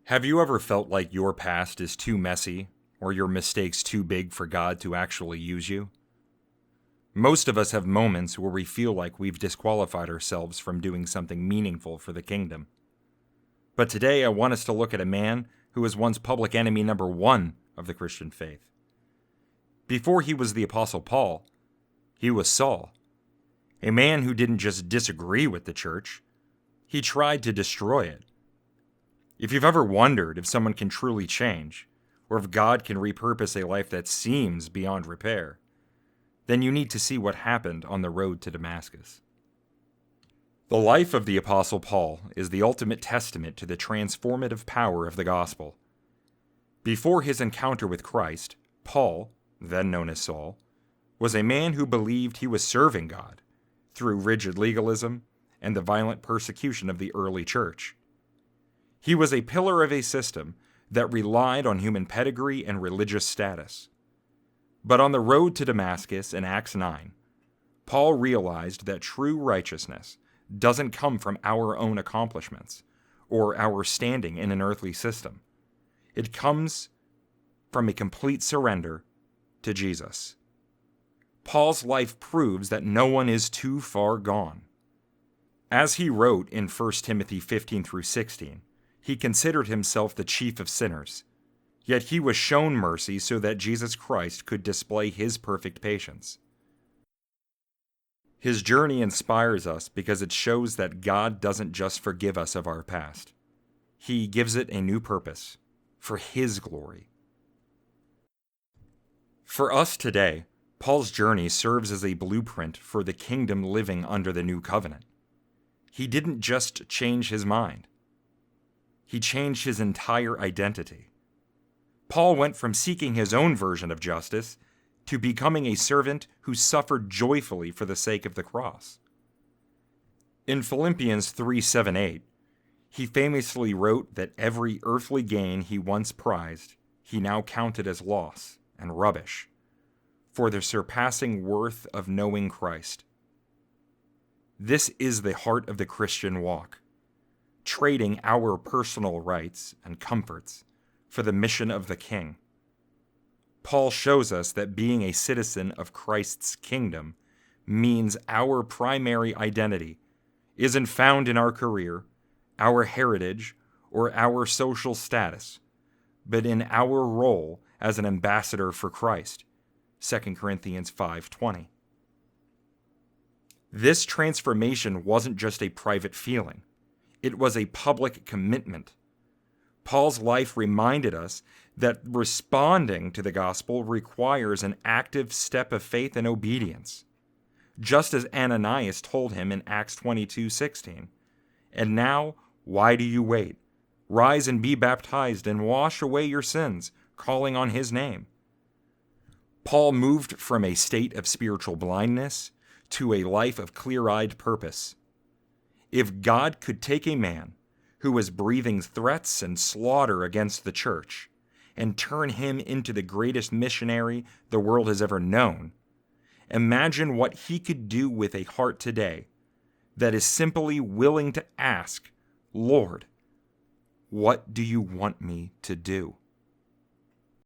Have you ever felt like your past is too messy or your mistakes too big for God to actually use you? Most of us have moments where we feel like we've disqualified ourselves from doing something meaningful for the kingdom. But today I want us to look at a man who was once public enemy number one of the Christian faith. Before he was the Apostle Paul, he was Saul, a man who didn't just disagree with the church, he tried to destroy it. If you've ever wondered if someone can truly change, or if God can repurpose a life that seems beyond repair, then you need to see what happened on the road to Damascus. The life of the Apostle Paul is the ultimate testament to the transformative power of the gospel. Before his encounter with Christ, Paul, then known as Saul, was a man who believed he was serving God through rigid legalism and the violent persecution of the early church. He was a pillar of a system that relied on human pedigree and religious status. But on the road to Damascus in Acts 9, Paul realized that true righteousness doesn't come from our own accomplishments or our standing in an earthly system. It comes from a complete surrender to Jesus. Paul's life proves that no one is too far gone. As he wrote in 1 Timothy 15 through 16, he considered himself the chief of sinners, yet he was shown mercy so that Jesus Christ could display his perfect patience. His journey inspires us because it shows that God doesn't just forgive us of our past. He gives it a new purpose, for his glory. For us today, Paul's journey serves as a blueprint for the kingdom living under the new covenant. He didn't just change his mind. He changed his entire identity. Paul went from seeking his own version of justice to becoming a servant who suffered joyfully for the sake of the cross. In Philippians 3:7-8, he famously wrote that every earthly gain he once prized, he now counted as loss and rubbish, for the surpassing worth of knowing Christ. This is the heart of the Christian walk, trading our personal rights and comforts for the mission of the King. Paul shows us that being a citizen of Christ's kingdom means our primary identity isn't found in our career, our heritage, or our social status, but in our role as an ambassador for Christ. 2 Corinthians 5:20. This transformation wasn't just a private feeling. It was a public commitment. Paul's life reminded us that responding to the gospel requires an active step of faith and obedience. Just as Ananias told him in Acts 22:16, "And now, why do you wait? Rise and be baptized and wash away your sins, calling on his name." Paul moved from a state of spiritual blindness to a life of clear-eyed purpose. If God could take a man who was breathing threats and slaughter against the church and turn him into the greatest missionary the world has ever known, imagine what he could do with a heart today that is simply willing to ask, "Lord, what do you want me to do?"